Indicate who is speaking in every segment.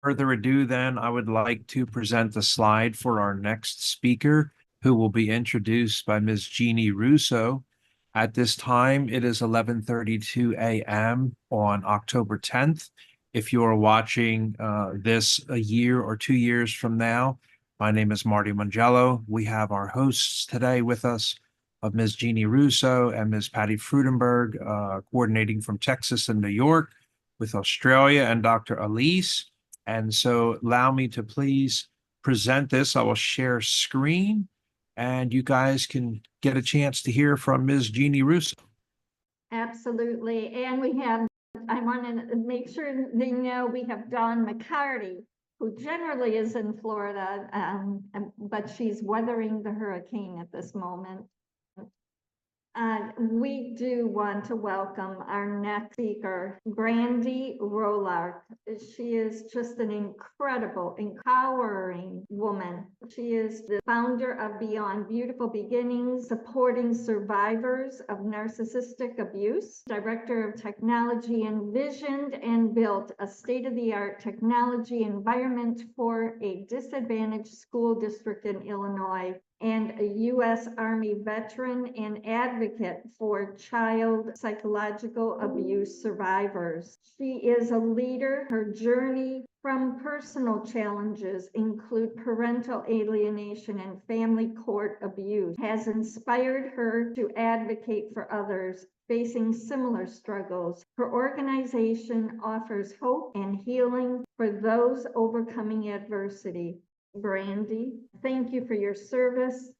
Speaker 1: Further ado, then, I would like to present the slide for our next speaker, who will be introduced by Ms. Jeannie Russo. At this time, it is 11:32 a.m. on October 10th. If you are watching this a year or 2 years from now, my name is Marty Mangello. We have our hosts today with us of Ms. Jeannie Russo and Ms. Patty Frudenberg, coordinating from Texas and New York with Australia, and Dr. Elise. And so allow me to please present this. I will share screen and you guys can get a chance to hear from Ms. Jeannie Russo.
Speaker 2: Absolutely. And I want to make sure they know we have Dawn McCarty, who generally is in Florida, but she's weathering the hurricane at this moment. We do want to welcome our next speaker, Brandie Rolark. She is just an incredible, empowering woman. She is the founder of Beyond Beautiful Beginnings, supporting survivors of narcissistic abuse, director of technology, envisioned and built a state-of-the-art technology environment for a disadvantaged school district in Illinois, and a U.S. Army veteran and advocate for child psychological abuse survivors. She is a leader. Her journey from personal challenges include parental alienation and family court abuse, has inspired her to advocate for others facing similar struggles. Her organization offers hope and healing for those overcoming adversity. Brandie, thank you for your service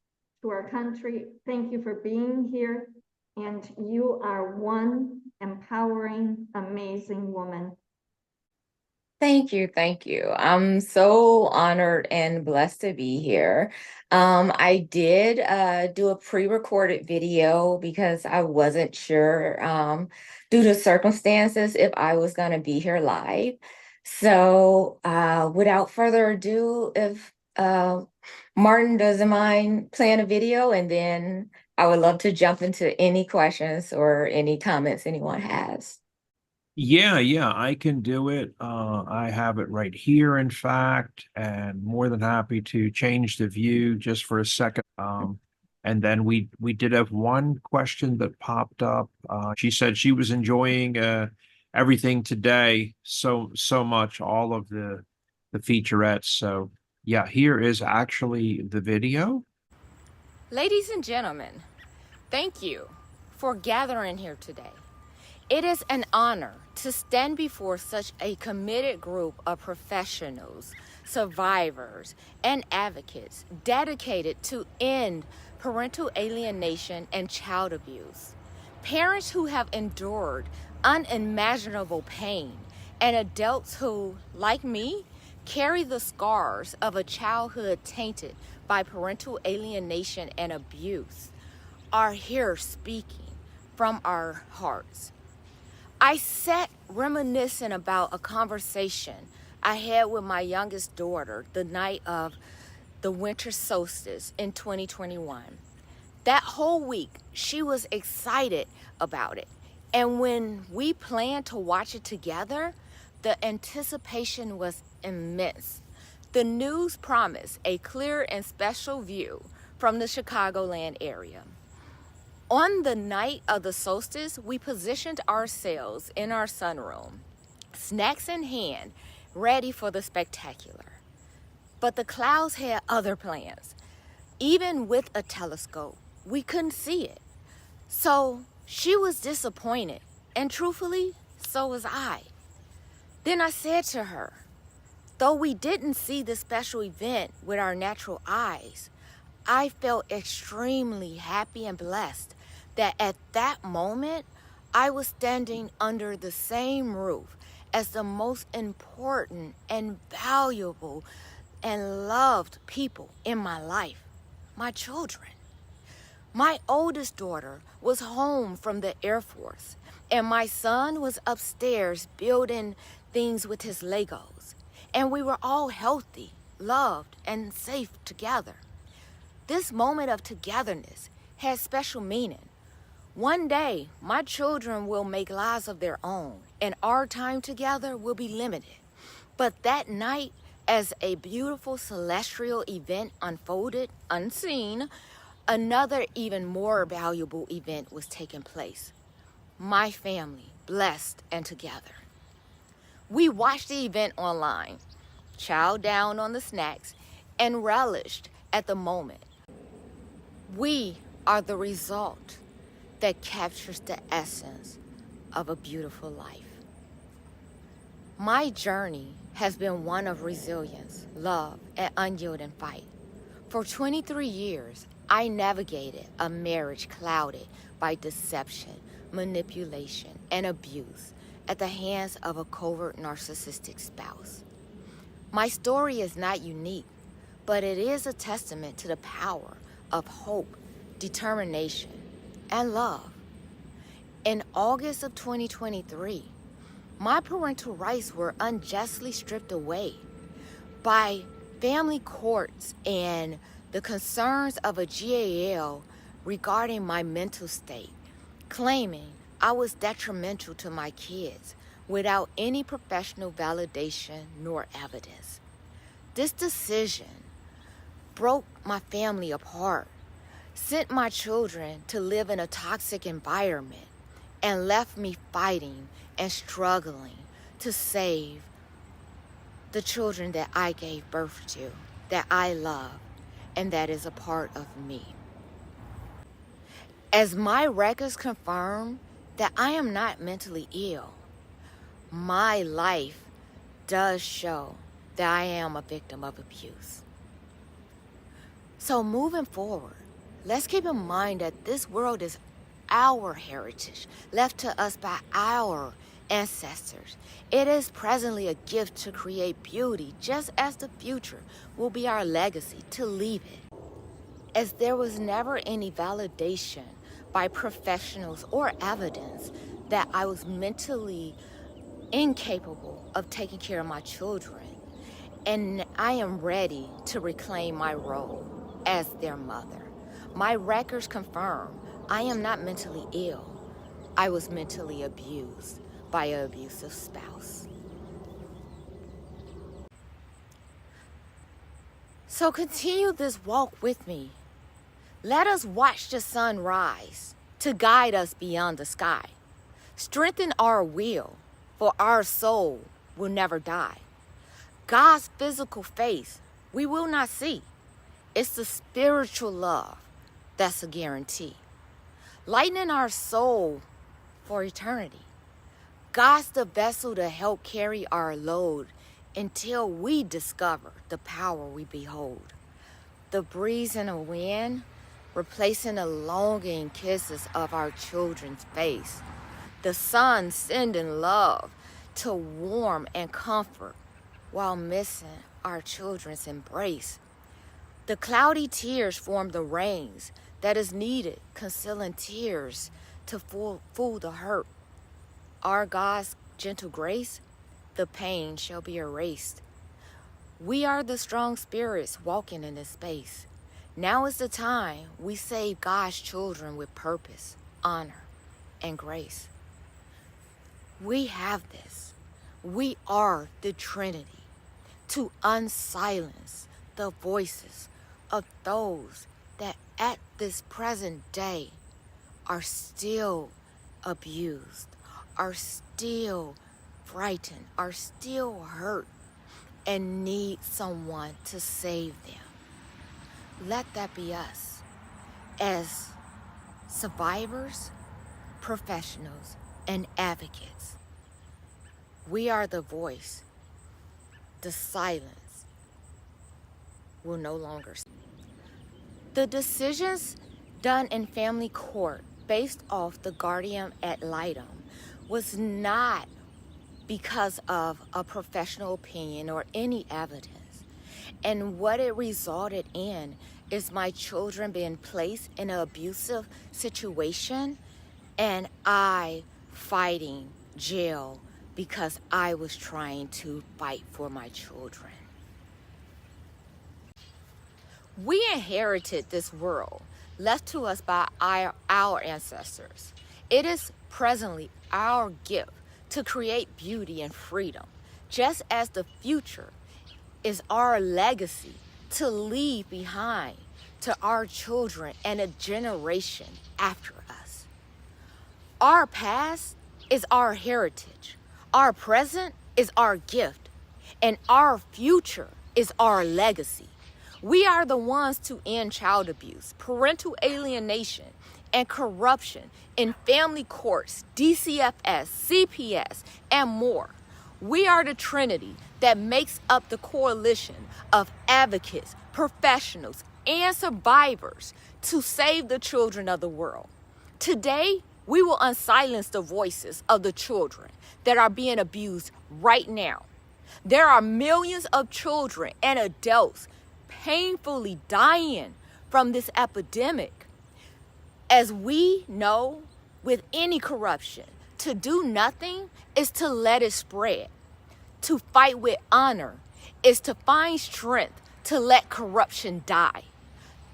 Speaker 2: to our country. Thank you for being here. And you are one empowering, amazing woman.
Speaker 3: Thank you. Thank you. I'm so honored and blessed to be here. I did do a pre-recorded video because I wasn't sure due to circumstances if I was going to be here live. So without further ado, if Martin doesn't mind playing a video, and then I would love to jump into any questions or any comments anyone has.
Speaker 1: Yeah, I can do it. I have it right here, in fact, and more than happy to change the view just for a second. And then we did have one question that popped up. She said she was enjoying everything today so much, all of the featurettes. So yeah, here is actually the video.
Speaker 3: Ladies and gentlemen, thank you for gathering here today. It is an honor to stand before such a committed group of professionals, survivors, and advocates dedicated to end parental alienation and child abuse. Parents who have endured unimaginable pain, and adults who, like me, carry the scars of a childhood tainted by parental alienation and abuse, are here speaking from our hearts. I sat reminiscing about a conversation I had with my youngest daughter the night of the winter solstice in 2021. That whole week, she was excited about it. And when we planned to watch it together, the anticipation was immense. The news promised a clear and special view from the Chicagoland area. On the night of the solstice, we positioned ourselves in our sunroom, snacks in hand, ready for the spectacular. But the clouds had other plans. Even with a telescope, we couldn't see it. So she was disappointed, and truthfully, so was I. Then I said to her, though we didn't see this special event with our natural eyes, I felt extremely happy and blessed that at that moment, I was standing under the same roof as the most important and valuable and loved people in my life, my children. My oldest daughter was home from the Air Force, and my son was upstairs building things with his Legos. And we were all healthy, loved, and safe together. This moment of togetherness has special meaning. One day, my children will make lives of their own, and our time together will be limited. But that night, as a beautiful celestial event unfolded unseen, another even more valuable event was taking place. My family, blessed and together. We watched the event online, chowed down on the snacks, and relished at the moment. We are the result that captures the essence of a beautiful life. My journey has been one of resilience, love, and unyielding fight. For 23 years, I navigated a marriage clouded by deception, manipulation, and abuse at the hands of a covert narcissistic spouse. My story is not unique, but it is a testament to the power of hope, determination, and love. In August of 2023, my parental rights were unjustly stripped away by family courts and the concerns of a GAL regarding my mental state, claiming I was detrimental to my kids without any professional validation nor evidence. This decision broke my family apart, sent my children to live in a toxic environment, and left me fighting and struggling to save the children that I gave birth to, that I love, and that is a part of me. As my records confirm that I am not mentally ill, my life does show that I am a victim of abuse. So moving forward, let's keep in mind that this world is our heritage, left to us by our ancestors. It is presently a gift to create beauty, just as the future will be our legacy to leave it. As there was never any validation by professionals or evidence that I was mentally incapable of taking care of my children, and I am ready to reclaim my role as their mother. My records confirm I am not mentally ill. I was mentally abused by an abusive spouse. So continue this walk with me. Let us watch the sun rise to guide us beyond the sky. Strengthen our will, for our soul will never die. God's physical face we will not see. It's the spiritual love that's a guarantee. Lightening our soul for eternity. God's the vessel to help carry our load until we discover the power we behold. The breeze and the wind, replacing the longing kisses of our children's face. The sun sending love to warm and comfort while missing our children's embrace. The cloudy tears form the rains that is needed, concealing tears to fool the hurt. Our God's gentle grace, the pain shall be erased. We are the strong spirits walking in this space. Now is the time we save God's children with purpose, honor, and grace. We have this. We are the Trinity to unsilence the voices of those that at this present day are still abused, are still frightened, are still hurt, and need someone to save them. Let that be us as survivors, professionals, and advocates. We are the voice. The silence will no longer. The decisions done in family court based off the guardian ad litem was not because of a professional opinion or any evidence. And what it resulted in is my children being placed in an abusive situation and I fighting jail because I was trying to fight for my children. We inherited this world left to us by our ancestors. It is presently our gift to create beauty and freedom, just as the future is our legacy to leave behind to our children and a generation after us. Our past is our heritage, our present is our gift, and our future is our legacy. We are the ones to end child abuse, parental alienation, and corruption in family courts, DCFS, CPS, and more. We are the trinity that makes up the coalition of advocates, professionals, and survivors to save the children of the world. Today, we will unsilence the voices of the children that are being abused right now. There are millions of children and adults painfully dying from this epidemic. As we know, with any corruption, to do nothing is to let it spread. To fight with honor is to find strength to let corruption die.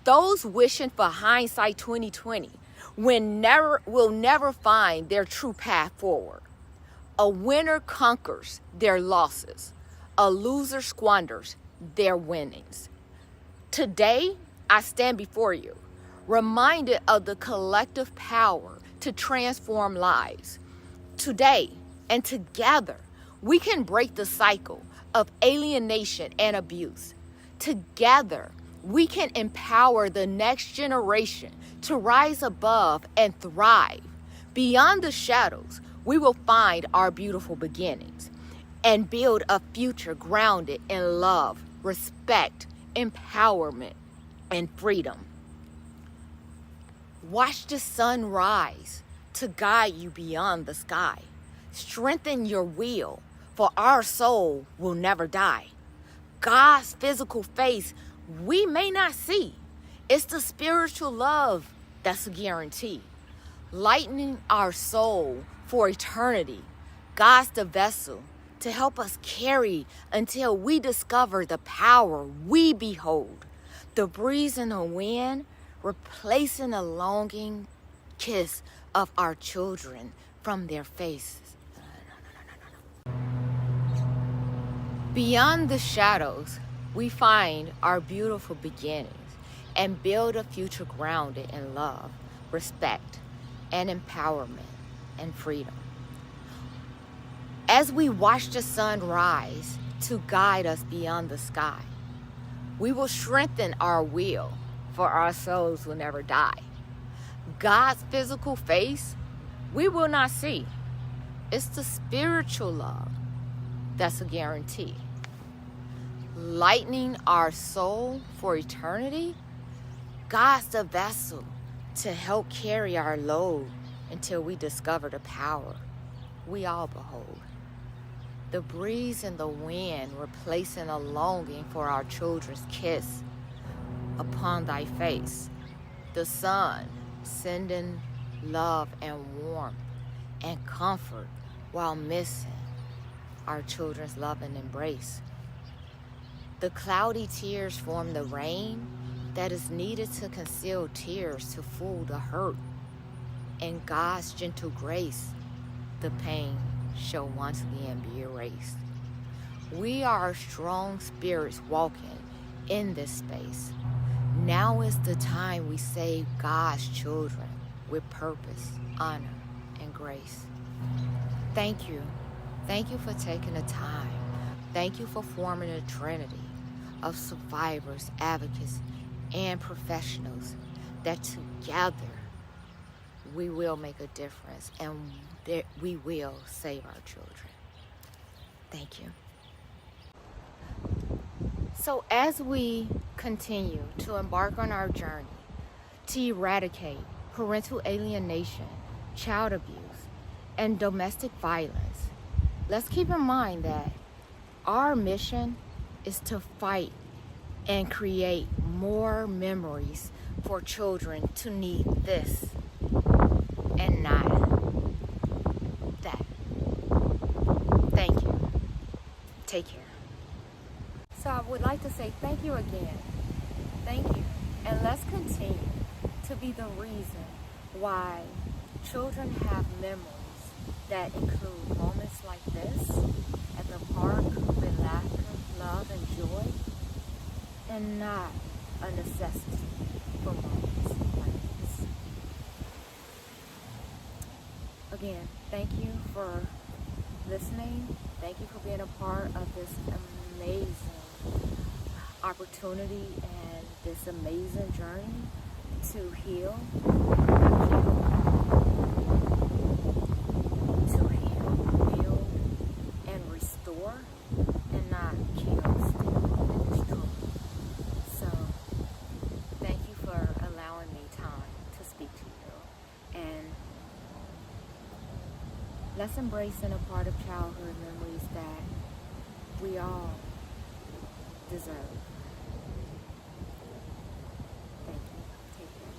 Speaker 3: Those wishing for hindsight 2020 will never find their true path forward. A winner conquers their losses. A loser squanders their winnings. Today, I stand before you, reminded of the collective power to transform lives. Today and together, we can break the cycle of alienation and abuse. Together, we can empower the next generation to rise above and thrive. Beyond the shadows, we will find our beautiful beginnings and build a future grounded in love, respect, empowerment, and freedom. Watch the sun rise to guide you beyond the sky. Strengthen your will, for our soul will never die. God's physical face we may not see. It's the spiritual love that's a guarantee. Lightening our soul for eternity. God's the vessel to help us carry until we discover the power we behold. The breeze and the wind replacing the longing kiss of our children from their faces. Beyond the shadows, we find our beautiful beginnings and build a future grounded in love, respect, and empowerment and freedom. As we watch the sun rise to guide us beyond the sky, we will strengthen our will, for our souls will never die. God's physical face we will not see. It's the spiritual love that's a guarantee. Lightening our soul for eternity, God's the vessel to help carry our load until we discover the power we all behold. The breeze and the wind replacing a longing for our children's kiss upon thy face. The sun sending love and warmth and comfort while missing our children's love and embrace. The cloudy tears form the rain that is needed to conceal tears to fool the hurt. In God's gentle grace, the pain shall once again be erased. We are strong spirits walking in this space. Now is the time we save God's children with purpose, honor, and grace. Thank you. Thank you for taking the time. Thank you for forming a trinity of survivors, advocates, and professionals that together we will make a difference and we will save our children. Thank you. So as we continue to embark on our journey to eradicate parental alienation, child abuse, and domestic violence, let's keep in mind that our mission is to fight and create more memories for children to need this and not that. Thank you. Take care. So I would like to say thank you again. Thank you. And let's continue to be the reason why children have memories that include moments like this at the park with laughter, love, and joy, and not a necessity for moments like this. Again, thank you for listening. Thank you for being a part of this amazing opportunity and this amazing journey to heal, build, and restore, and not kill, steal, and destroy. So, thank you for allowing me time to speak to you. And let's embrace and a part of childhood memories that we all deserve. Thank you. Take care.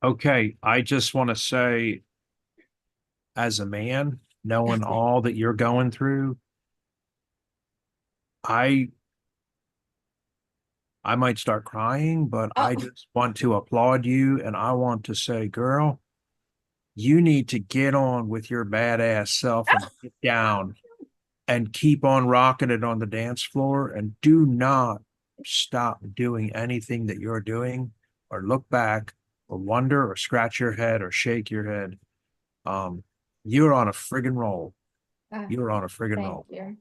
Speaker 3: Bye.
Speaker 1: Okay, I just want to say, as a man, knowing all that you're going through, I might start crying, but I just want to applaud you, and I want to say, girl, you need to get on with your badass self and get down and keep on rocking it on the dance floor, and do not stop doing anything that you're doing, or look back or wonder or scratch your head or shake your head. You're on a friggin' roll. You're on a friggin' roll.
Speaker 3: Thank you.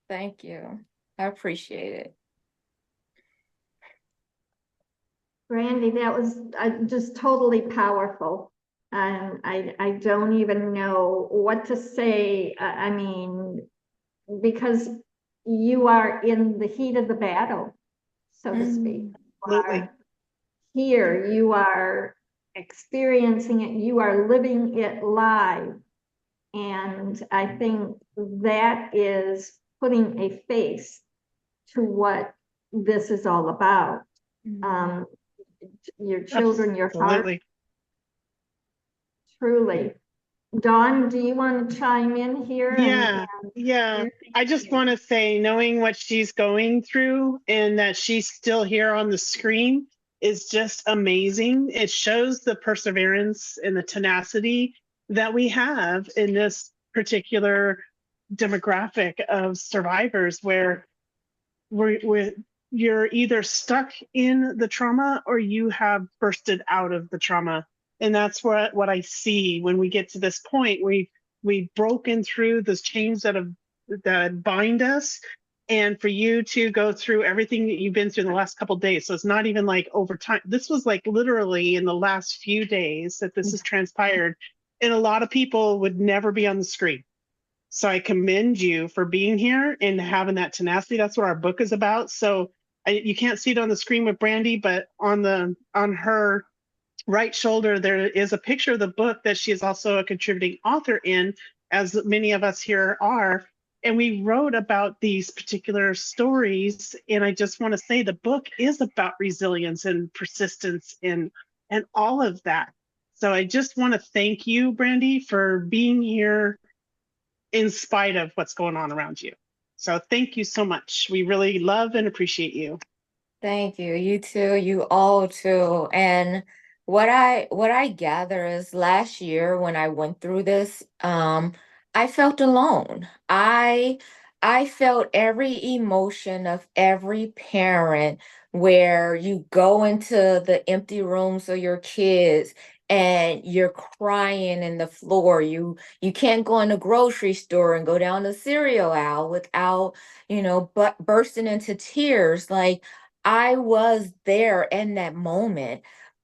Speaker 3: Thank you. I appreciate it.
Speaker 2: Brandie, that was just totally powerful. I don't even know what to say. I mean, because you are in the heat of the battle, so to speak. You are here, you are experiencing it, you are living it live. And I think that is putting a face to what this is all about. Your children, your heart. Truly. Dawn, do you want to chime in here?
Speaker 4: Yeah. I just want to say, knowing what she's going through and that she's still here on the screen is just amazing. It shows the perseverance and the tenacity that we have in this particular demographic of survivors, where you're either stuck in the trauma or you have bursted out of the trauma. And that's what I see when we get to this point. We've broken through those chains that bind us. And for you to go through everything that you've been through in the last couple of days. So it's not even like over time. This was like literally in the last few days that this has transpired. And a lot of people would never be on the screen. So I commend you for being here and having that tenacity. That's what our book is about. So you can't see it on the screen with Brandie, but on her right shoulder, there is a picture of the book that she is also a contributing author in, as many of us here are. And we wrote about these particular stories. And I just want to say the book is about resilience and persistence and all of that. So I just want to thank you, Brandie, for being here in spite of what's going on around you. So thank you so much. We really love and appreciate you.
Speaker 3: Thank you. You too. You all too. And what I gather is last year when I went through this, I felt alone. I felt every emotion of every parent, where you go into the empty rooms of your kids and you're crying in the floor. You can't go in the grocery store and go down the cereal aisle without, but bursting into tears. Like, I was there in that moment,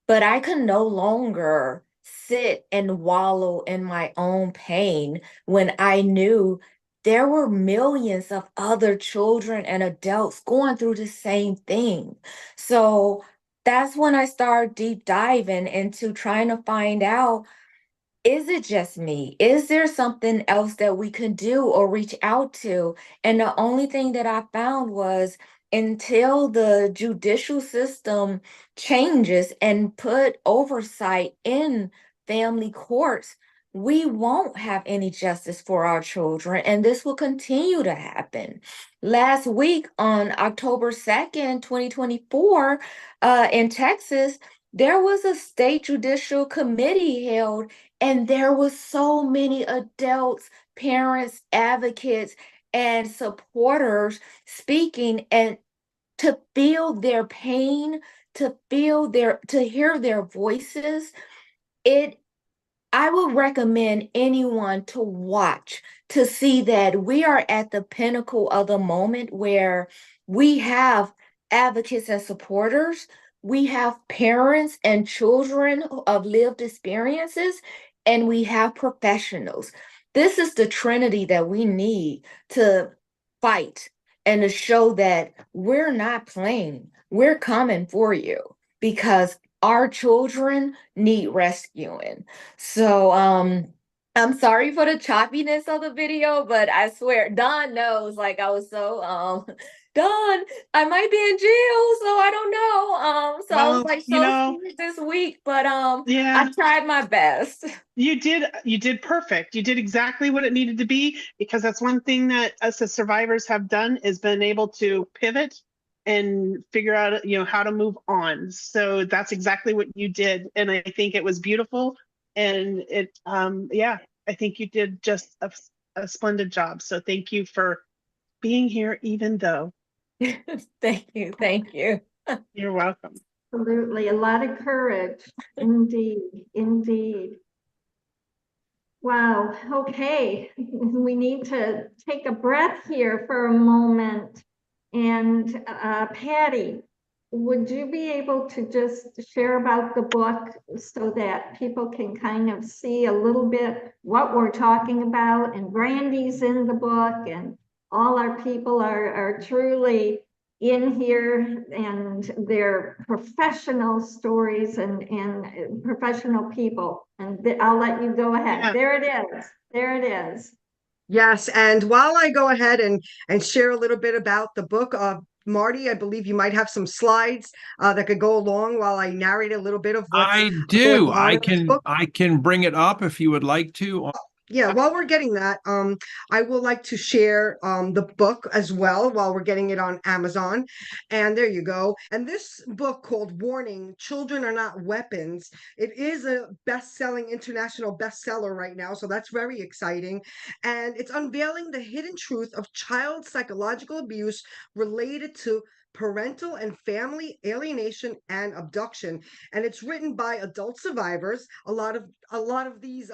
Speaker 3: but I could no longer sit and wallow in my own pain when I knew there were millions of other children and adults going through the same thing. So that's when I started deep diving into trying to find out, is it just me? Is there something else that we can do or reach out to? And the only thing that I found was, until the judicial system changes and put oversight in family courts, we won't have any justice for our children, and this will continue to happen. Last week on October 2nd, 2024, in Texas, there was a state judicial committee held, and there was so many adults, parents, advocates, and supporters speaking, and to feel their pain, to hear their voices. I would recommend anyone to watch, to see that we are at the pinnacle of the moment where we have advocates and supporters, we have parents and children of lived experiences, and we have professionals. This is the trinity that we need to fight and to show that we're not playing. We're coming for you because our children need rescuing. So I'm sorry for the choppiness of the video, but I swear Don knows, like, I was so Don, I might be in jail, so I don't know. So I was like so scared this week, but I tried my best.
Speaker 4: You did perfect. You did exactly what it needed to be, because that's one thing that us as survivors have done, is been able to pivot and figure out, how to move on. So that's exactly what you did. And I think it was beautiful. And I think you did just a splendid job. So thank you for being here, even though.
Speaker 3: Thank you. Thank you.
Speaker 4: You're welcome.
Speaker 2: Absolutely. A lot of courage. Indeed. Indeed. Wow. Okay. We need to take a breath here for a moment. And Patty, would you be able to just share about the book so that people can kind of see a little bit what we're talking about? And Brandie's in the book, and all our people are truly in here, and they're professional stories and professional people. And I'll let you go ahead. Yeah. There it is. There it is.
Speaker 5: Yes, and while I go ahead and share a little bit about the book, Marty, I believe you might have some slides that could go along while I narrate a little bit of what's
Speaker 1: I do.
Speaker 5: going on in this book.
Speaker 1: I can bring it up if you would like to.
Speaker 5: Yeah, while we're getting that, I would like to share the book as well while we're getting it on Amazon. And there you go. And this book, called Warning, Children Are Not Weapons, it is a best-selling international bestseller right now. So that's very exciting. And it's unveiling the hidden truth of child psychological abuse related to parental and family alienation and abduction. And it's written by adult survivors. A lot of these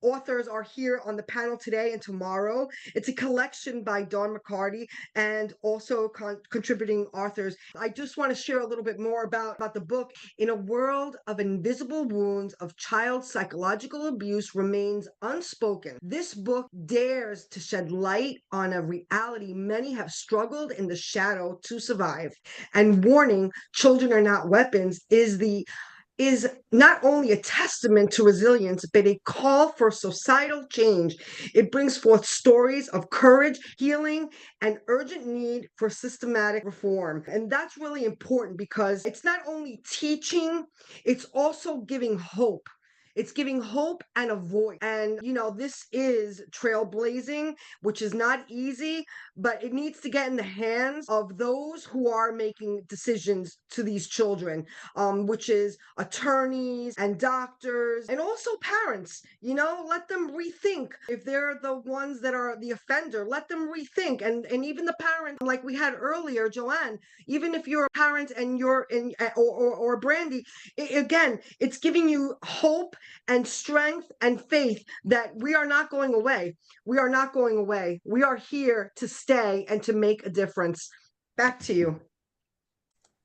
Speaker 5: authors are here on the panel today and tomorrow. It's a collection by Dawn McCarty and also contributing authors. I just want to share a little bit more about the book. In a world of invisible wounds of child psychological abuse remains unspoken, this book dares to shed light on a reality many have struggled in the shadow to survive. And Warning, Children Are Not Weapons is not only a testament to resilience, but a call for societal change. It brings forth stories of courage, healing, and urgent need for systematic reform. And that's really important, because it's not only teaching, it's also giving hope. It's giving hope and a voice. And, this is trailblazing, which is not easy, but it needs to get in the hands of those who are making decisions to these children, which is attorneys and doctors and also parents. Let them rethink. If they're the ones that are the offender, let them rethink. And even the parent, like we had earlier, Joanne, even if you're a parent and you're or Brandie, again, it's giving you hope and strength and faith that we are not going away. We are not going away. We are here to stay and to make a difference. Back to you.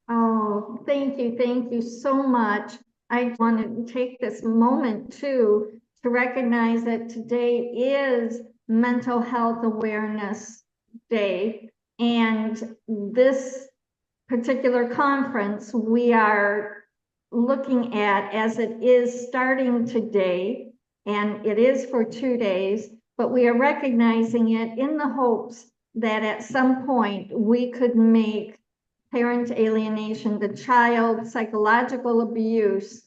Speaker 2: Oh, thank you. Thank you so much. I want to take this moment too to recognize that today is Mental Health Awareness Day. And this particular conference we are looking at, as it is starting today, and it is for 2 days, but we are recognizing it in the hopes that at some point we could make parent alienation, the child psychological abuse,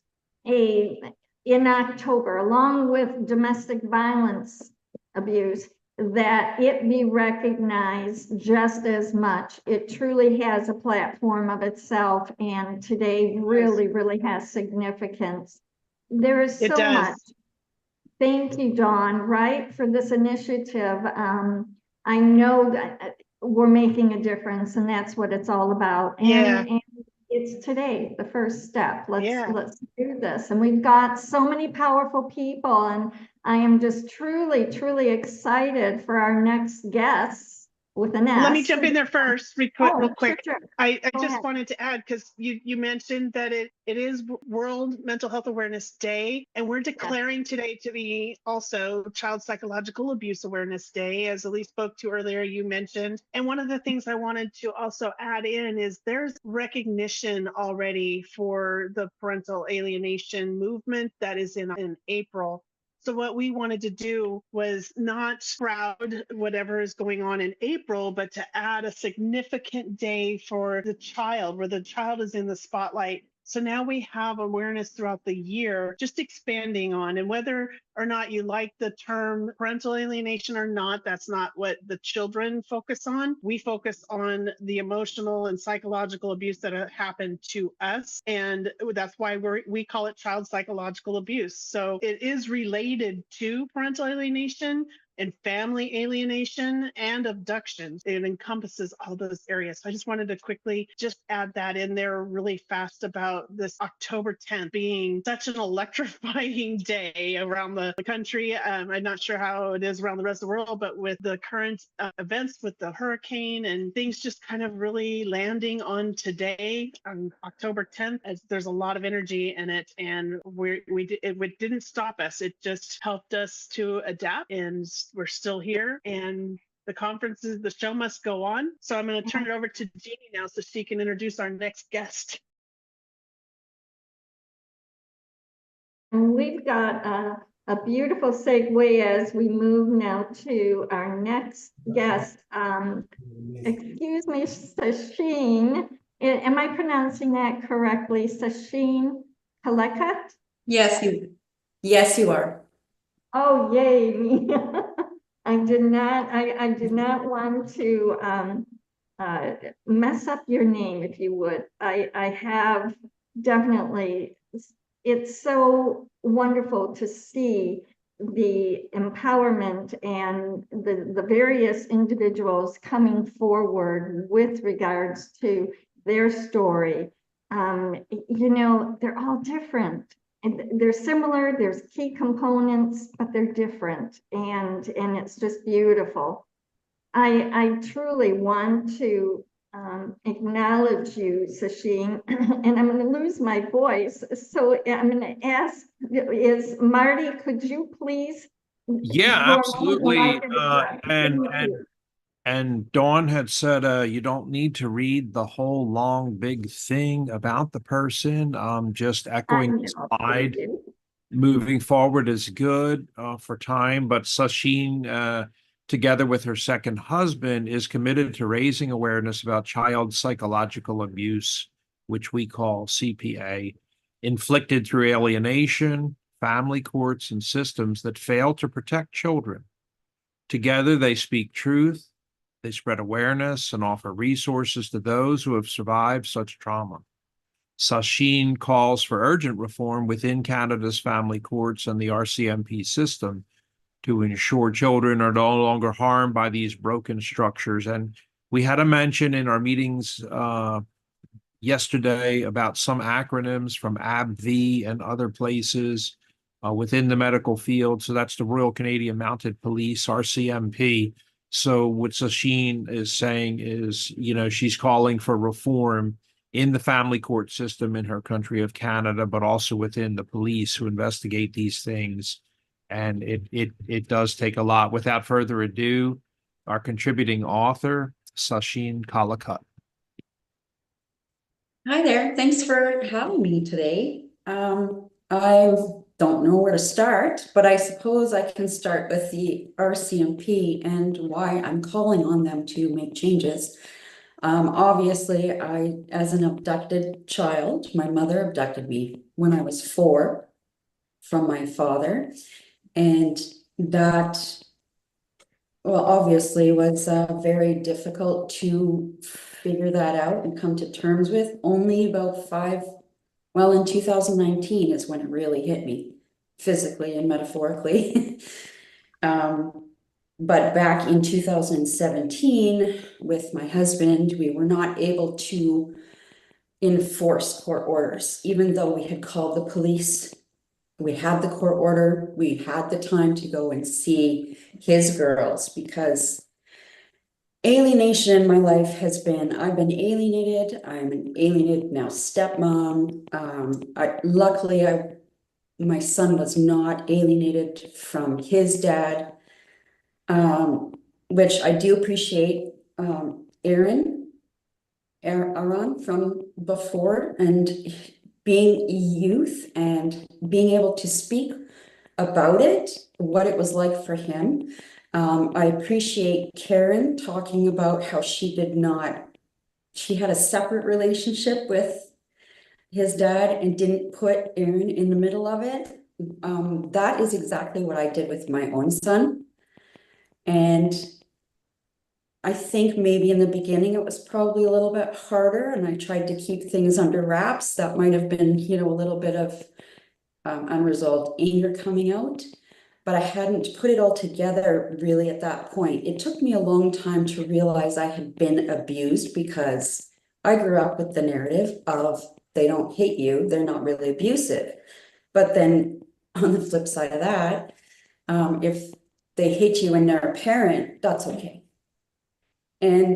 Speaker 2: in October, along with domestic violence abuse, that it be recognized just as much. It truly has a platform of itself, and today really, really has significance. There is
Speaker 4: It
Speaker 2: so
Speaker 4: does.
Speaker 2: much. Thank you, Dawn, right, for this initiative. I know that we're making a difference, and that's what it's all about. And it's today, the first step. Let's do this. And we've got so many powerful people, and I am just truly, truly excited for our next guests with an S.
Speaker 4: Let me jump in there first, real quick.
Speaker 2: Sure.
Speaker 4: I
Speaker 2: Go
Speaker 4: just
Speaker 2: ahead.
Speaker 4: wanted to add, because you mentioned that it is World Mental Health Awareness Day, and we're declaring today to be also Child Psychological Abuse Awareness Day, as Elise spoke to earlier, you mentioned. And one of the things I wanted to also add in is there's recognition already for the parental alienation movement that is in April. So what we wanted to do was not crowd whatever is going on in April, but to add a significant day for the child, where the child is in the spotlight. So now we have awareness throughout the year, just expanding on, and whether or not you like the term parental alienation or not, that's not what the children focus on. We focus on the emotional and psychological abuse that happened to us. And that's why we call it child psychological abuse. So it is related to parental alienation and family alienation and abduction. It encompasses all those areas. So I just wanted to quickly just add that in there really fast about this October 10th being such an electrifying day around the country. I'm not sure how it is around the rest of the world, but with the current events with the hurricane and things just kind of really landing on today, on October 10th, there's a lot of energy in it, and it didn't stop us. It just helped us to adapt, and we're still here, and the show must go on. So I'm going to turn it over to Jeannie now so she can introduce our next guest.
Speaker 2: And we've got a beautiful segue as we move now to our next guest. Excuse me, Sacheen. Am I pronouncing that correctly? Sacheen-Adult?
Speaker 6: Yes, you are.
Speaker 2: Oh, yay, me. I did not want to mess up your name, if you would. I have definitely, it's so wonderful to see the empowerment and the various individuals coming forward with regards to their story. You know, they're all different. And they're similar, there's key components, but they're different, and it's just beautiful. I truly want to acknowledge you, Sacheen, and I'm going to lose my voice. So I'm going to ask, is Marty, could you please?
Speaker 1: Yeah, absolutely. And Dawn had said, you don't need to read the whole long, big thing about the person. Just echoing the slide. Moving forward is good for time, but Sacheen, together with her second husband, is committed to raising awareness about child psychological abuse, which we call CPA, inflicted through alienation, family courts, and systems that fail to protect children. Together, they speak truth, they spread awareness, and offer resources to those who have survived such trauma. Sacheen calls for urgent reform within Canada's family courts and the RCMP system to ensure children are no longer harmed by these broken structures. And we had a mention in our meetings yesterday about some acronyms from ABV and other places within the medical field. So that's the Royal Canadian Mounted Police, RCMP. So what Sacheen is saying is, you know, she's calling for reform in the family court system in her country of Canada, but also within the police who investigate these things. And it does take a lot. Without further ado, our contributing author, Sacheen-Adult.
Speaker 6: Hi there. Thanks for having me today. I don't know where to start, but I suppose I can start with the RCMP and why I'm calling on them to make changes. Obviously, as an abducted child, my mother abducted me when I was 4 from my father, and that Well, obviously it was very difficult to figure that out and come to terms with. Only about in 2019 is when it really hit me physically and metaphorically. But back in 2017 with my husband, we were not able to enforce court orders, even though we had called the police. We had the court order, we had the time to go and see his girls, because alienation in my life has been, I've been alienated, I'm an alienated now stepmom. Luckily, my son was not alienated from his dad, which I do appreciate. Aaron from before, and being youth and being able to speak about it, what it was like for him. I appreciate Karen talking about how she had a separate relationship with his dad and didn't put Aaron in the middle of it. That is exactly what I did with my own son. And I think maybe in the beginning it was probably a little bit harder, and I tried to keep things under wraps. That might have been, a little bit of unresolved anger coming out, but I hadn't put it all together really at that point. It took me a long time to realize I had been abused, because I grew up with the narrative of they don't hate you, they're not really abusive. But then on the flip side of that, if they hate you and they're a parent, that's okay. And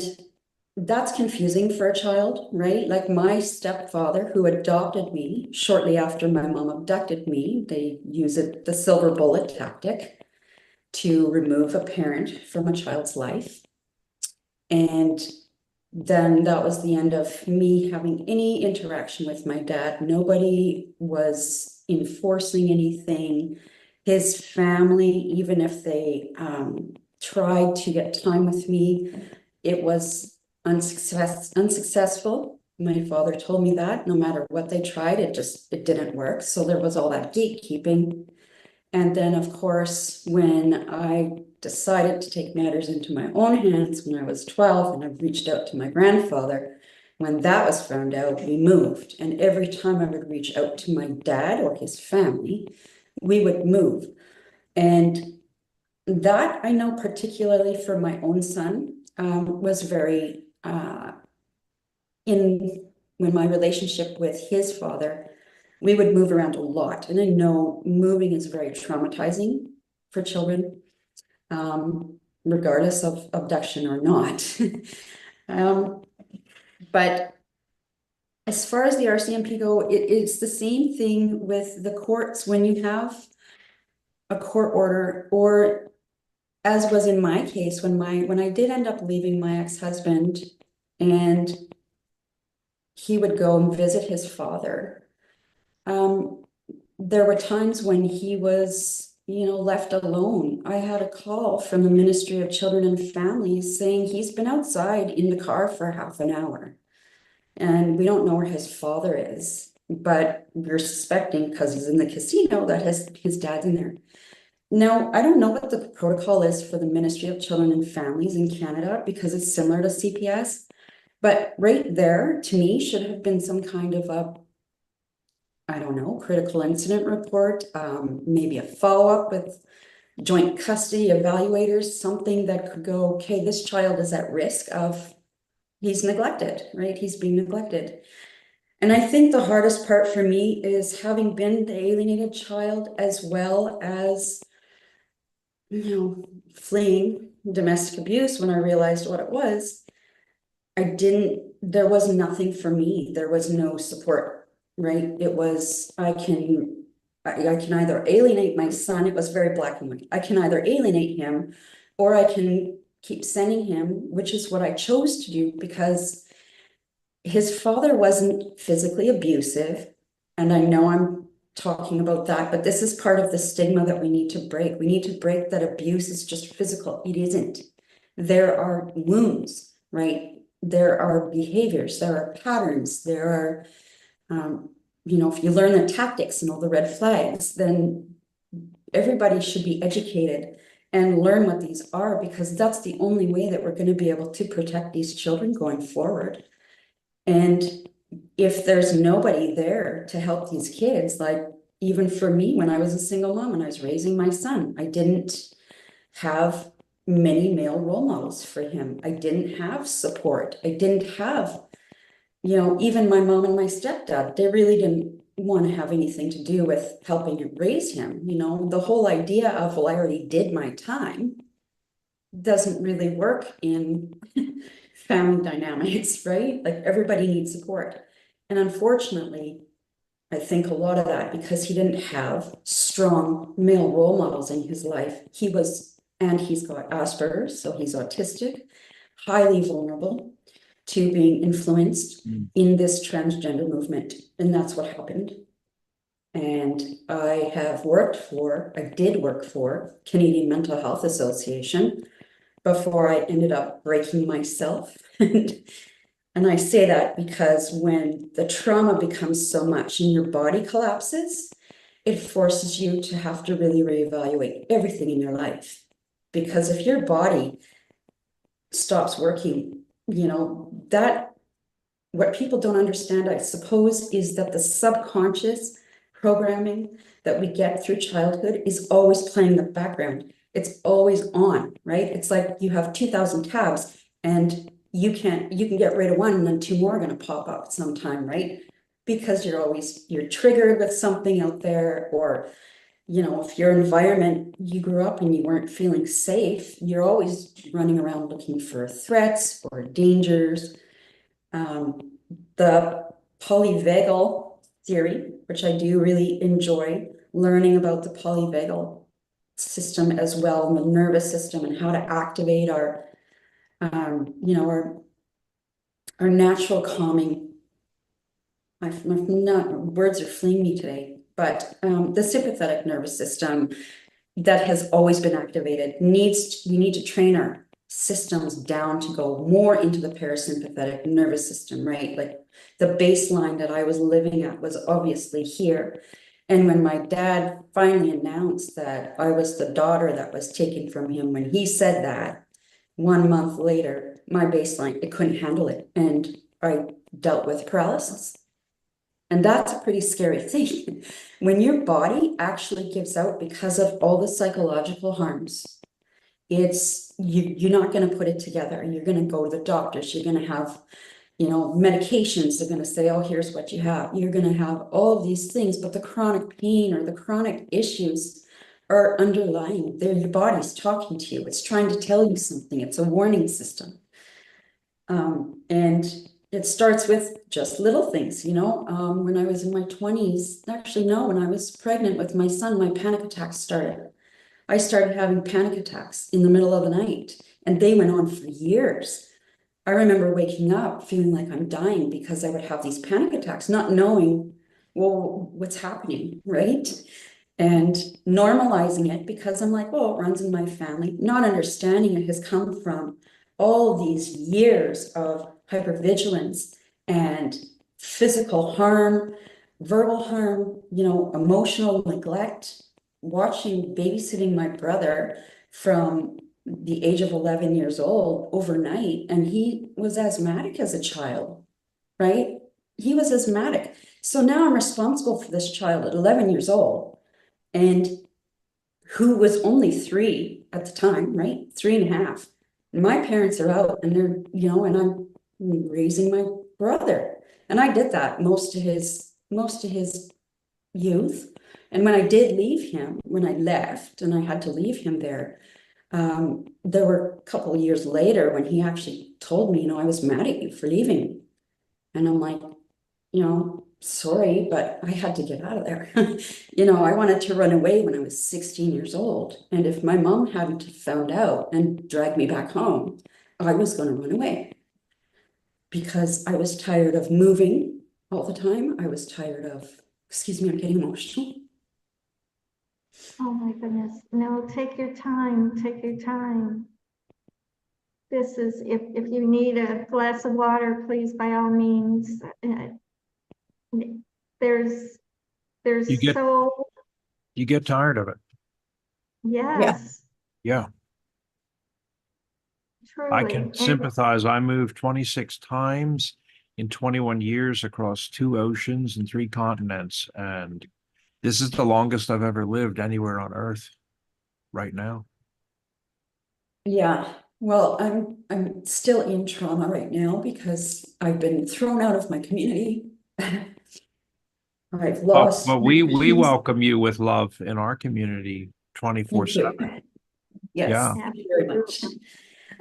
Speaker 6: that's confusing for a child, right? Like my stepfather, who adopted me shortly after my mom abducted me, they use the silver bullet tactic to remove a parent from a child's life. And then that was the end of me having any interaction with my dad. Nobody was enforcing anything. His family, even if they tried to get time with me, it was unsuccessful. My father told me that no matter what they tried, it didn't work. So there was all that gatekeeping. And then, of course, when I decided to take matters into my own hands when I was 12, and I reached out to my grandfather, when that was found out, we moved. And every time I would reach out to my dad or his family, we would move. And that, I know particularly for my own son, was very when my relationship with his father, we would move around a lot. And I know moving is very traumatizing for children, regardless of abduction or not. But as far as the RCMP go, it's the same thing with the courts. When you have a court order, or as was in my case, when I did end up leaving my ex-husband, and he would go and visit his father, there were times when he was, left alone. I had a call from the Ministry of Children and Families saying he's been outside in the car for half an hour, and we don't know where his father is, but we're suspecting, because he's in the casino, that his dad's in there. Now, I don't know what the protocol is for the Ministry of Children and Families in Canada, because it's similar to CPS, but right there, to me, should have been some kind of I don't know, critical incident report, maybe a follow-up with joint custody evaluators, something that could go, okay, this child is at risk of, he's neglected, right? He's being neglected. And I think the hardest part for me is having been the alienated child, as well as fleeing domestic abuse. When I realized what it was, there was nothing for me. There was no support, right? It was, I can either alienate my son. It was very black and white. I can either alienate him, or I can keep sending him, which is what I chose to do, because his father wasn't physically abusive. And I know I'm talking about that, but this is part of the stigma that we need to break. We need to break that abuse is just physical. It isn't. There are wounds, right? There are behaviors, there are patterns, there are, if you learn the tactics and all the red flags, then everybody should be educated. and learn what these are, because that's the only way that we're going to be able to protect these children going forward. And if there's nobody there to help these kids, like even for me, when I was a single mom and I was raising my son, I didn't have many male role models for him. I didn't have support. I didn't have, even my mom and my stepdad, they really didn't want to have anything to do with helping raise him. The whole idea of, well, I already did my time doesn't really work in family dynamics, right? Like everybody needs support. And unfortunately, I think a lot of that, because he didn't have strong male role models in his life, and he's got Asperger's, so he's autistic, highly vulnerable to being influenced in this transgender movement. And that's what happened. And I did work for Canadian Mental Health Association before I ended up breaking myself. And I say that because when the trauma becomes so much and your body collapses, it forces you to have to really reevaluate everything in your life. Because if your body stops working, what people don't understand, I suppose, is that the subconscious programming that we get through childhood is always playing in the background. It's always on, right? It's like you have 2,000 tabs and you can get rid of one and then two more are going to pop up sometime, right? Because you're triggered with something out there, or if your environment, you grew up and you weren't feeling safe, you're always running around looking for threats or dangers. The polyvagal theory, which I do really enjoy learning about the polyvagal system as well, and the nervous system, and how to activate our natural calming. Words are fleeing me today, but the sympathetic nervous system that has always been activated we need to train our systems down to go more into the parasympathetic nervous system, right? Like the baseline that I was living at was obviously here. And when my dad finally announced that I was the daughter that was taken from him, when he said that, 1 month later, my baseline, it couldn't handle it. And I dealt with paralysis. And that's a pretty scary thing. When your body actually gives out because of all the psychological harms, you're not going to put it together. You're going to go to the doctors. You're going to have, medications. They're going to say, oh, here's what you have. You're going to have all of these things, but the chronic pain or the chronic issues are underlying. Your body's talking to you. It's trying to tell you something. It's a warning system. And it starts with just little things, when I was in my 20s, actually, no, when I was pregnant with my son, my panic attacks started. I started having panic attacks in the middle of the night, and they went on for years. I remember waking up feeling like I'm dying because I would have these panic attacks, not knowing, well, what's happening, right? And normalizing it because I'm like, well, it runs in my family. Not understanding it has come from all these years of hypervigilance and physical harm, verbal harm, emotional neglect, babysitting my brother from the age of 11 years old overnight. And he was asthmatic as a child, right? He was asthmatic. So now I'm responsible for this child at 11 years old, and who was only 3 at the time, right? 3.5. My parents are out and they're, and I'm raising my brother. And I did that most of his youth. And when I did leave him, when I left and I had to leave him there were a couple of years later when he actually told me, I was mad at you for leaving. And I'm like, sorry, but I had to get out of there. I wanted to run away when I was 16 years old. And if my mom hadn't found out and dragged me back home, I was going to run away because I was tired of moving all the time. I was tired of, excuse me, I'm getting emotional.
Speaker 2: Oh my goodness. No, take your time. Take your time. This is, if you need a glass of water, please, by all means. There's
Speaker 1: You get tired of it.
Speaker 2: yes.
Speaker 1: Yeah, I
Speaker 2: Truly.
Speaker 1: can
Speaker 2: And
Speaker 1: sympathize. I moved 26 times in 21 years across 2 oceans and 3 continents. And this is the longest I've ever lived anywhere on Earth right now.
Speaker 6: Yeah, well, I'm still in trauma right now because I've been thrown out of my community. I've lost
Speaker 1: But
Speaker 6: my
Speaker 1: we
Speaker 6: peace.
Speaker 1: welcome you with love in our community
Speaker 6: Thank
Speaker 1: 24/7.
Speaker 6: you. Yes,
Speaker 1: Yeah,
Speaker 6: thank you very much.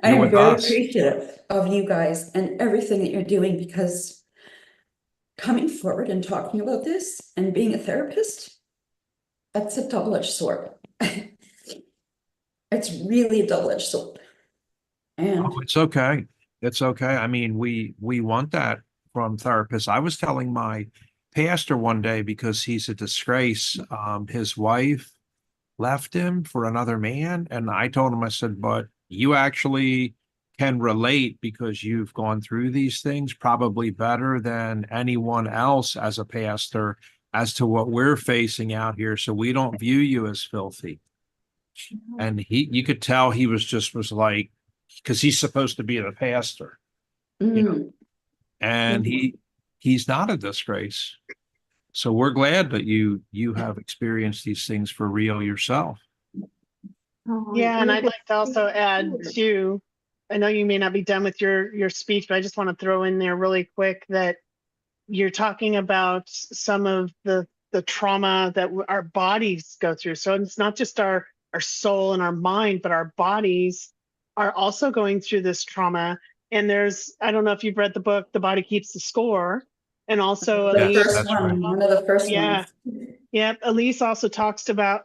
Speaker 6: I
Speaker 1: you're
Speaker 6: am
Speaker 1: with
Speaker 6: very
Speaker 1: us.
Speaker 6: appreciative of you guys and everything that you're doing, because coming forward and talking about this and being a therapist, that's a double-edged sword. It's really a double-edged sword. And
Speaker 1: Oh, it's okay. It's okay. I mean, we want that from therapists. I was telling my pastor one day, because he's a disgrace. His wife left him for another man, and I told him, I said, but you actually can relate because you've gone through these things probably better than anyone else as a pastor as to what we're facing out here. So we don't view you as filthy. And you could tell he was like, because he's supposed to be the pastor, you know,
Speaker 6: mm,
Speaker 1: and he's not a disgrace. So we're glad that you have experienced these things for real yourself.
Speaker 4: Yeah, and
Speaker 2: you
Speaker 4: I'd
Speaker 2: could
Speaker 4: like to also add
Speaker 2: see
Speaker 4: too, I know you may not be done with your speech, but I just want to throw in there really quick that you're talking about some of the trauma that our bodies go through. So it's not just our soul and our mind, but our bodies are also going through this trauma. And I don't know if you've read the book, The Body Keeps the Score. And also
Speaker 6: the
Speaker 1: Yes,
Speaker 6: first
Speaker 4: Elise,
Speaker 1: that's right.
Speaker 6: one of the first
Speaker 4: yeah,
Speaker 6: ones.
Speaker 4: yeah. Elise also talks about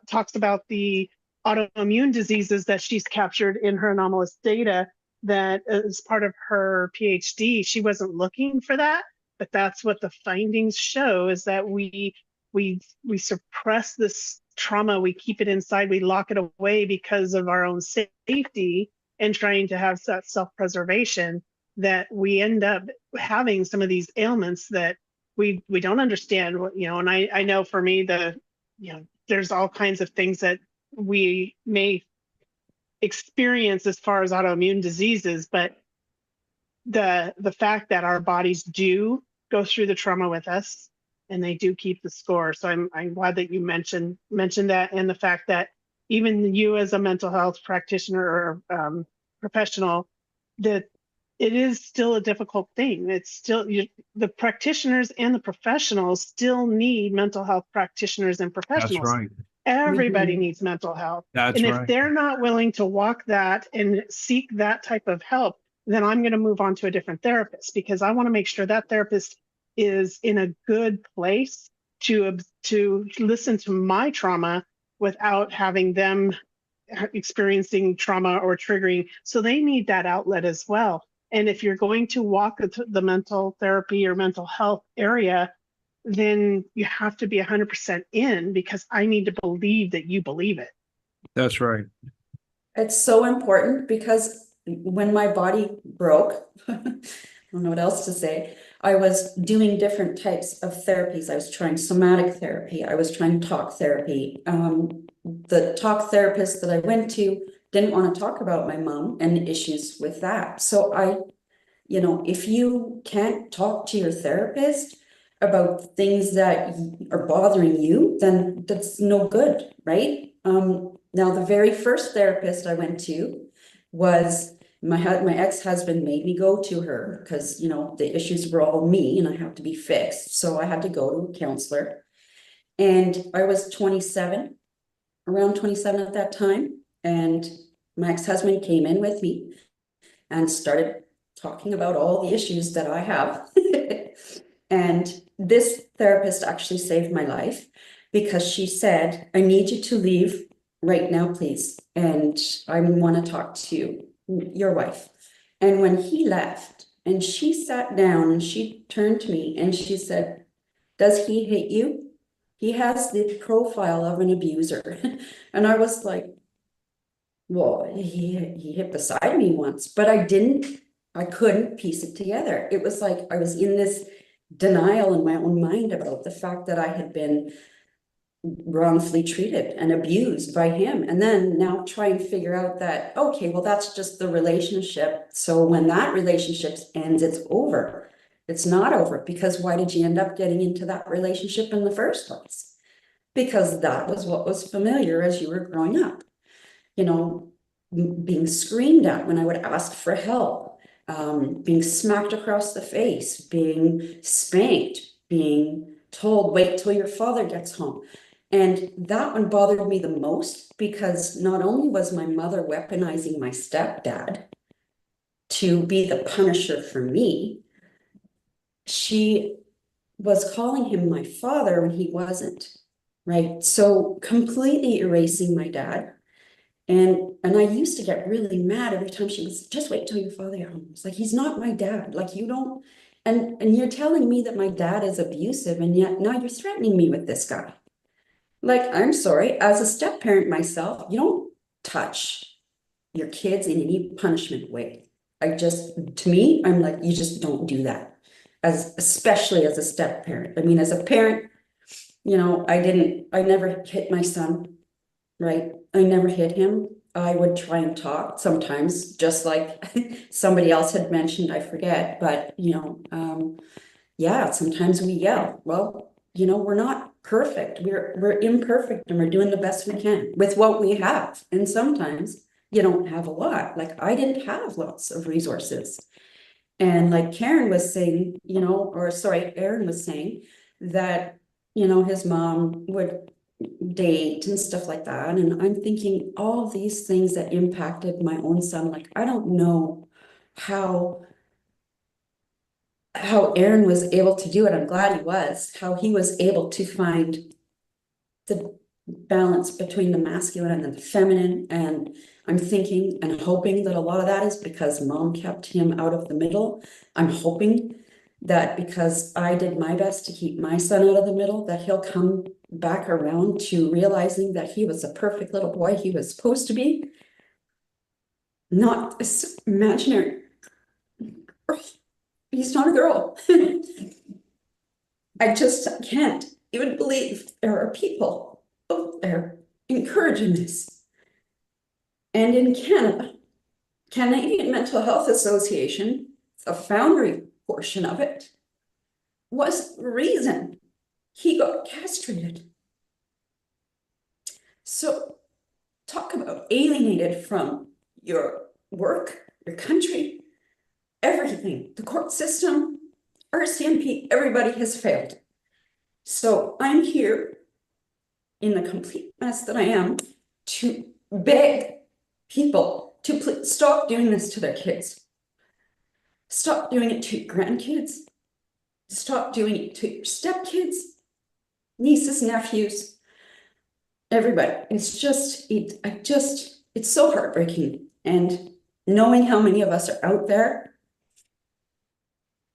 Speaker 4: the autoimmune diseases that she's captured in her anomalous data that is part of her PhD. She wasn't looking for that, but that's what the findings show, is that we suppress this trauma, we keep it inside, we lock it away because of our own safety and trying to have that self-preservation, that we end up having some of these ailments that we don't understand. And I know for me, there's all kinds of things that we may experience as far as autoimmune diseases, but the fact that our bodies do go through the trauma with us and they do keep the score. So I'm glad that you mentioned that, and the fact that even you as a mental health practitioner or professional, that it is still a difficult thing. It's still the practitioners and the professionals still need mental health practitioners and
Speaker 1: That's
Speaker 4: professionals.
Speaker 1: right.
Speaker 4: Everybody
Speaker 6: Mhm.
Speaker 4: needs mental health.
Speaker 1: That's
Speaker 4: And if
Speaker 1: right.
Speaker 4: they're not willing to walk that and seek that type of help, then I'm going to move on to a different therapist, because I want to make sure that therapist is in a good place to listen to my trauma without having them experiencing trauma or triggering. So they need that outlet as well. And if you're going to walk the mental therapy or mental health area, then you have to be 100% in, because I need to believe that you believe it.
Speaker 1: That's right.
Speaker 6: It's so important, because when my body broke, I don't know what else to say, I was doing different types of therapies. I was trying somatic therapy. I was trying talk therapy. The talk therapist that I went to didn't want to talk about my mom and issues with that. So if you can't talk to your therapist about things that are bothering you, then that's no good, right? Now, the very first therapist I went to was my ex-husband made me go to her because, the issues were all me and I have to be fixed. So I had to go to a counselor. And I was 27, around 27 at that time. And my ex-husband came in with me and started talking about all the issues that I have. And this therapist actually saved my life, because she said, I need you to leave right now, please. And I want to talk to your wife. And when he left and she sat down and she turned to me and she said, does he hate you? He has the profile of an abuser. And I was like, well, he hit beside me once, but I couldn't piece it together. It was like I was in this denial in my own mind about the fact that I had been wrongfully treated and abused by him. And then now try and figure out that, okay, well, that's just the relationship. So when that relationship ends, it's over. It's not over, because why did you end up getting into that relationship in the first place? Because that was what was familiar as you were growing up. You know, being screamed at when I would ask for help, being smacked across the face, being spanked, being told, wait till your father gets home. And that one bothered me the most, because not only was my mother weaponizing my stepdad to be the punisher for me, she was calling him my father when he wasn't, right? So completely erasing my dad. And I used to get really mad every time she was, just wait till your father gets home. It's like, he's not my dad. Like, you don't, and you're telling me that my dad is abusive, and yet now you're threatening me with this guy. Like, I'm sorry, as a step parent myself, you don't touch your kids in any punishment way. To me, I'm like, you just don't do that, especially as a step parent. I mean, as a parent, you know, I never hit my son, right? I never hit him. I would try and talk sometimes, just like somebody else had mentioned, I forget, but you know, yeah, sometimes we yell. Well, you know, we're not perfect. We're imperfect, and we're doing the best we can with what we have. And sometimes you don't have a lot. Like, I didn't have lots of resources. And like Karen was saying, you know, or sorry, Aaron was saying that, you know, his mom would date and stuff like that. And I'm thinking all these things that impacted my own son. Like, I don't know how Aaron was able to do it. I'm glad he was, how he was able to find the balance between the masculine and the feminine. And I'm thinking and hoping that a lot of that is because mom kept him out of the middle. I'm hoping that because I did my best to keep my son out of the middle, that he'll come back around to realizing that he was a perfect little boy he was supposed to be, not this imaginary girl. He's not a girl. I just can't even believe there are people out there encouraging this. And in Canada, Canadian Mental Health Association, the foundry portion of it, was the reason he got castrated. So talk about alienated from your work, your country, everything, the court system, RCMP, everybody has failed. So I'm here in the complete mess that I am to beg people to please stop doing this to their kids. Stop doing it to your grandkids. Stop doing it to your stepkids, nieces, nephews, everybody. It's so heartbreaking. And knowing how many of us are out there,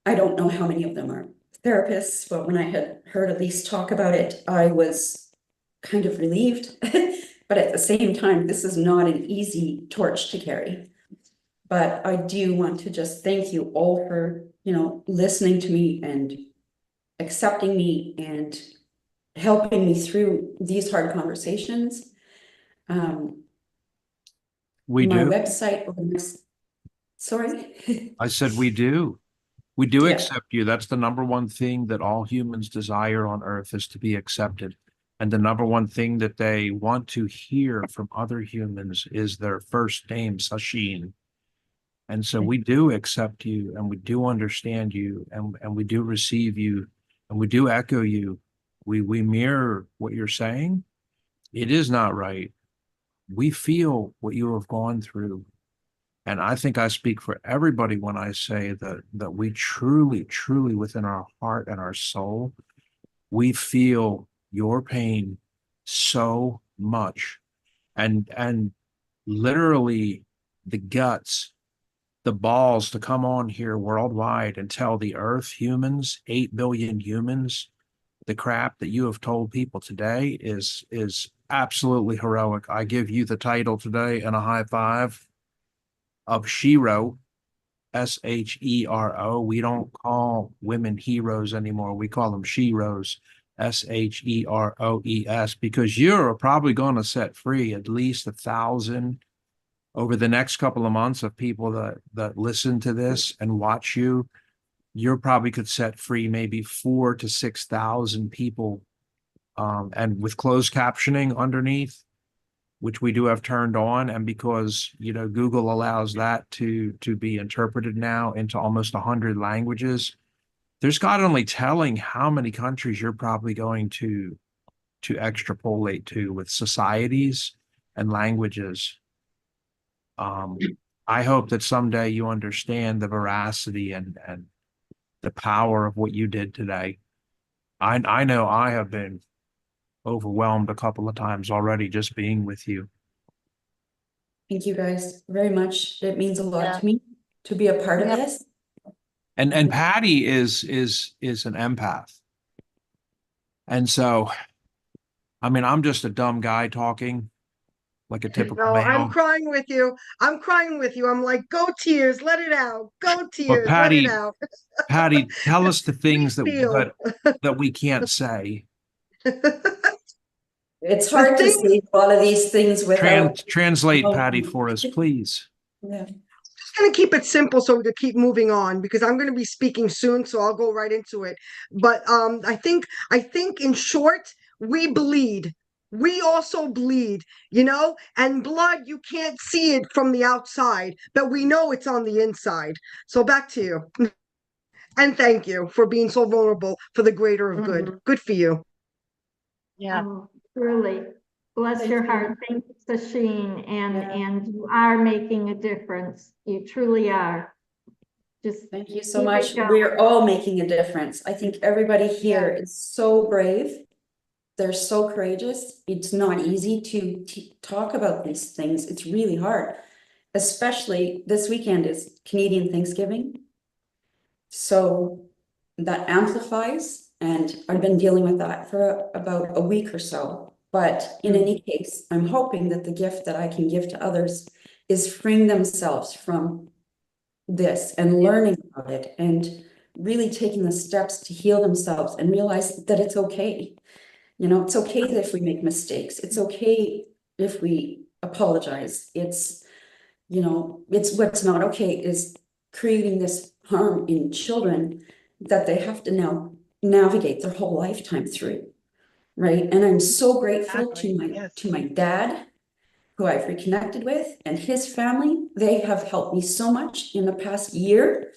Speaker 6: I don't know how many of them are therapists, but when I had heard Elise talk about it, I was kind of relieved. But at the same time, this is not an easy torch to carry. But I do want to just thank you all for, you know, listening to me and accepting me and helping me through these hard conversations.
Speaker 1: We
Speaker 6: My
Speaker 1: do.
Speaker 6: website, sorry.
Speaker 1: I said we do. We do
Speaker 6: Yeah.
Speaker 1: accept you. That's the number one thing that all humans desire on earth, is to be accepted. And the number one thing that they want to hear from other humans is their first name, Sacheen. And so we do accept you, and we do understand you, and we do receive you, and we do echo you. We mirror what you're saying. It is not right. We feel what you have gone through. And I think I speak for everybody when I say that we truly, truly within our heart and our soul, we feel your pain so much. And literally the guts, the balls to come on here worldwide and tell the earth humans, 8 billion humans, the crap that you have told people today is absolutely heroic. I give you the title today and a high five of Shero, SHERO. We don't call women heroes anymore. We call them sheroes, SHEROES, because you're probably going to set free at least 1,000 over the next couple of months of people that listen to this and watch you. You probably could set free maybe 4,000 to 6,000 people, and with closed captioning underneath, which we do have turned on, and because Google allows that to be interpreted now into almost 100 languages. There's God only telling how many countries you're probably going to extrapolate to with societies and languages. I hope that someday you understand the veracity and the power of what you did today. I know I have been overwhelmed a couple of times already just being with you.
Speaker 6: Thank you guys very much. It means a lot to me to be a part of this.
Speaker 1: And Patty is an empath. And so, I mean, I'm just a dumb guy talking like a typical
Speaker 5: No,
Speaker 1: male.
Speaker 5: I'm crying with you. I'm crying with you. I'm like, go tears, let it out. Go
Speaker 1: But
Speaker 5: tears, let it out.
Speaker 1: Patty, tell us the things
Speaker 5: Feel.
Speaker 1: that we can't say.
Speaker 6: It's hard to say a lot of these things without.
Speaker 1: Translate, Patty, for us, please.
Speaker 6: Yeah.
Speaker 5: Just going to keep it simple so we can keep moving on, because I'm going to be speaking soon, so I'll go right into it. But I think in short, we bleed. We also bleed, and blood, you can't see it from the outside, but we know it's on the inside. So back to you. And thank you for being so vulnerable for the greater of good. Good for you.
Speaker 4: Yeah.
Speaker 2: Truly. Bless
Speaker 6: Thank
Speaker 2: your
Speaker 6: you.
Speaker 2: heart. Thank you, Sacheen.
Speaker 6: Yeah.
Speaker 2: And you are making a difference. You truly are. Just
Speaker 6: Thank you so
Speaker 2: keep it
Speaker 6: much.
Speaker 2: going.
Speaker 6: We're all making a difference. I think everybody here is so brave. They're so courageous. It's not easy to talk about these things. It's really hard, especially this weekend is Canadian Thanksgiving. So that amplifies, and I've been dealing with that for about a week or so. But in any case, I'm hoping that the gift that I can give to others is freeing themselves from this and learning about it and really taking the steps to heal themselves and realize that it's okay. It's okay if we make mistakes. It's okay if we apologize. It's what's not okay is creating this harm in children that they have to now navigate their whole lifetime through. Right. And I'm so grateful to my dad, who I've reconnected with, and his family. They have helped me so much in the past year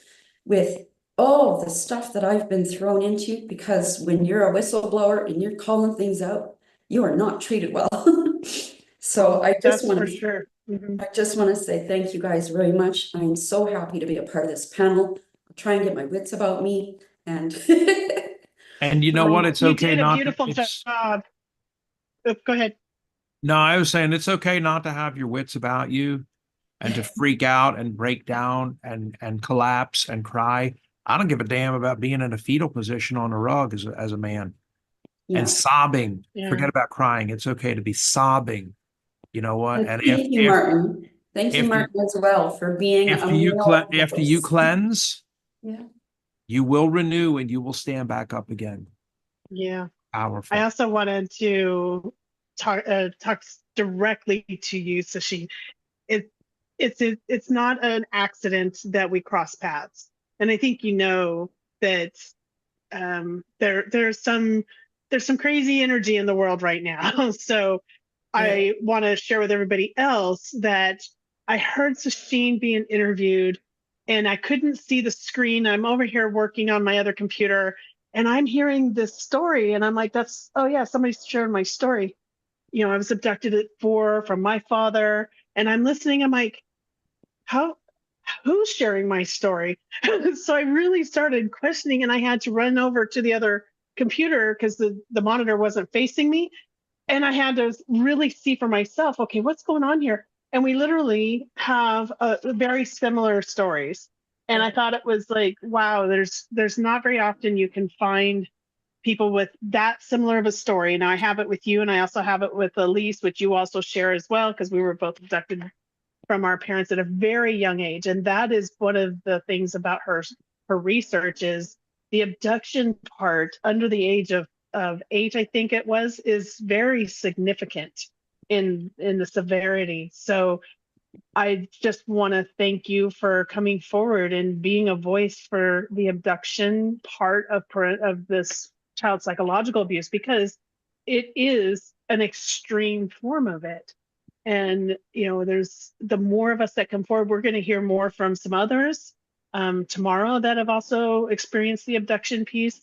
Speaker 6: with all the stuff that I've been thrown into, because when you're a whistleblower and you're calling things out, you are not treated well. So I just want to say thank you guys very much. I'm so happy to be a part of this panel. I'll try and get my wits about me, and
Speaker 1: And you know what? It's
Speaker 4: You
Speaker 1: okay
Speaker 4: did a
Speaker 1: not
Speaker 4: beautiful
Speaker 1: to,
Speaker 4: job. Go ahead.
Speaker 1: No, I was saying it's okay not to have your wits about you and to freak out and break down and collapse and cry. I don't give a damn about being in a fetal position on a rug as a man and sobbing.
Speaker 4: Yeah.
Speaker 1: Forget about crying. It's okay to be sobbing. You know what? And
Speaker 6: thank you, Martin. Thank you, Martin, as well, for being
Speaker 1: after you cleanse, you will renew and you will stand back up again.
Speaker 4: Yeah.
Speaker 1: Powerful.
Speaker 4: I also wanted to talk directly to you, Sacheen. It's not an accident that we cross paths, and I think that there's some crazy energy in the world right now. So I want to share with everybody else that I heard Sacheen being interviewed, and I couldn't see the screen. I'm over here working on my other computer, and I'm hearing this story, and I'm like, somebody's sharing my story. I was abducted at 4 from my father, and I'm listening. I'm like, who's sharing my story? So I really started questioning, and I had to run over to the other computer because the monitor wasn't facing me. And I had to really see for myself, okay, what's going on here? And we literally have very similar stories. And I thought it was like, wow, there's not very often you can find people with that similar of a story. Now I have it with you, and I also have it with Elise, which you also share as well, because we were both abducted from our parents at a very young age. And that is one of the things about her research is the abduction part under the age of of 8, I think it was, is very significant in the severity. So I just want to thank you for coming forward and being a voice for the abduction part of this child psychological abuse, because it is an extreme form of it. And, there's the more of us that come forward, we're going to hear more from some others tomorrow that have also experienced the abduction piece.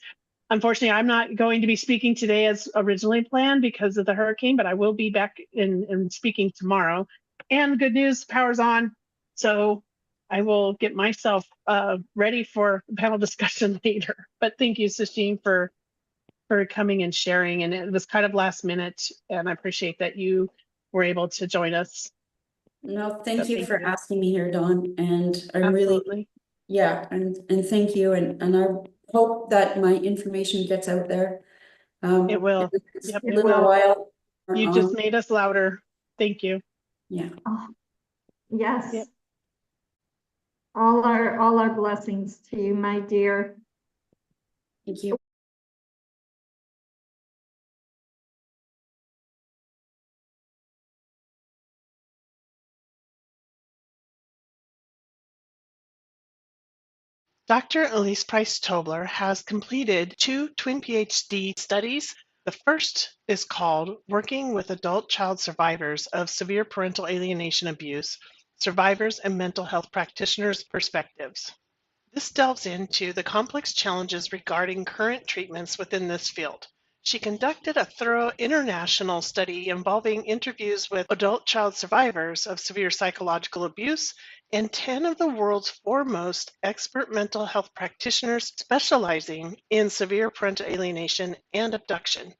Speaker 4: Unfortunately, I'm not going to be speaking today as originally planned because of the hurricane, but I will be back in speaking tomorrow. And good news, power's on. So I will get myself ready for panel discussion later. But thank you, Sacheen, for coming and sharing. And it was kind of last minute, and I appreciate that you were able to join us.
Speaker 6: No, thank
Speaker 4: So
Speaker 6: you
Speaker 4: thank
Speaker 6: for
Speaker 4: you.
Speaker 6: asking me here, Dawn. And I'm
Speaker 4: Absolutely.
Speaker 6: really, yeah, and thank you. And I hope that my information gets out there.
Speaker 4: It will.
Speaker 6: It's
Speaker 4: Yep,
Speaker 6: a
Speaker 4: it
Speaker 6: little
Speaker 4: will.
Speaker 6: while.
Speaker 4: You just made us louder. Thank you.
Speaker 6: Yeah.
Speaker 2: Oh, yes.
Speaker 4: Yep.
Speaker 2: All our blessings to you, my dear.
Speaker 6: Thank you.
Speaker 7: Dr. Elise Price-Tobler has completed 2 twin PhD studies. The first is called Working with Adult Child Survivors of Severe Parental Alienation Abuse, Survivors and Mental Health Practitioners' Perspectives. This delves into the complex challenges regarding current treatments within this field. She conducted a thorough international study involving interviews with adult child survivors of severe psychological abuse and 10 of the world's foremost expert mental health practitioners specializing in severe parental alienation and abduction.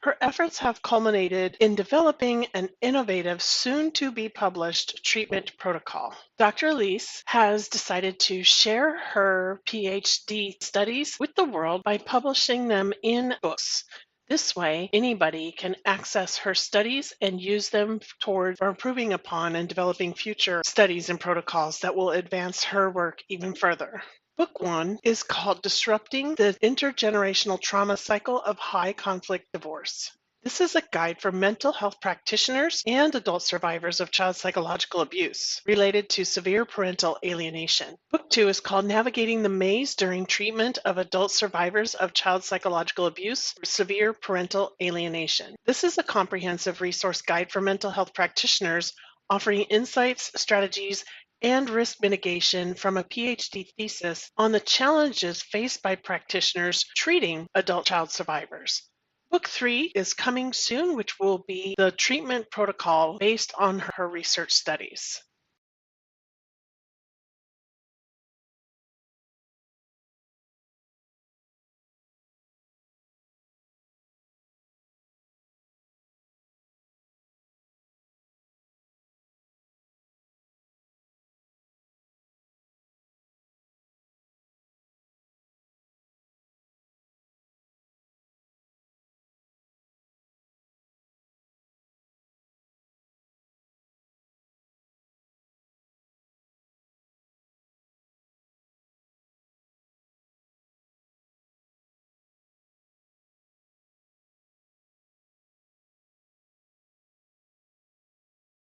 Speaker 7: Her efforts have culminated in developing an innovative, soon-to-be-published treatment protocol. Dr. Elise has decided to share her PhD studies with the world by publishing them in books. This way, anybody can access her studies and use them toward improving upon and developing future studies and protocols that will advance her work even further. Book 1 is called Disrupting the Intergenerational Trauma Cycle of High Conflict Divorce. This is a guide for mental health practitioners and adult survivors of child psychological abuse related to severe parental alienation. Book 2 is called Navigating the Maze During Treatment of Adult Survivors of Child Psychological Abuse or Severe Parental Alienation. This is a comprehensive resource guide for mental health practitioners offering insights, strategies, and risk mitigation from a PhD thesis on the challenges faced by practitioners treating adult child survivors. Book 3 is coming soon, which will be the treatment protocol based on her research studies.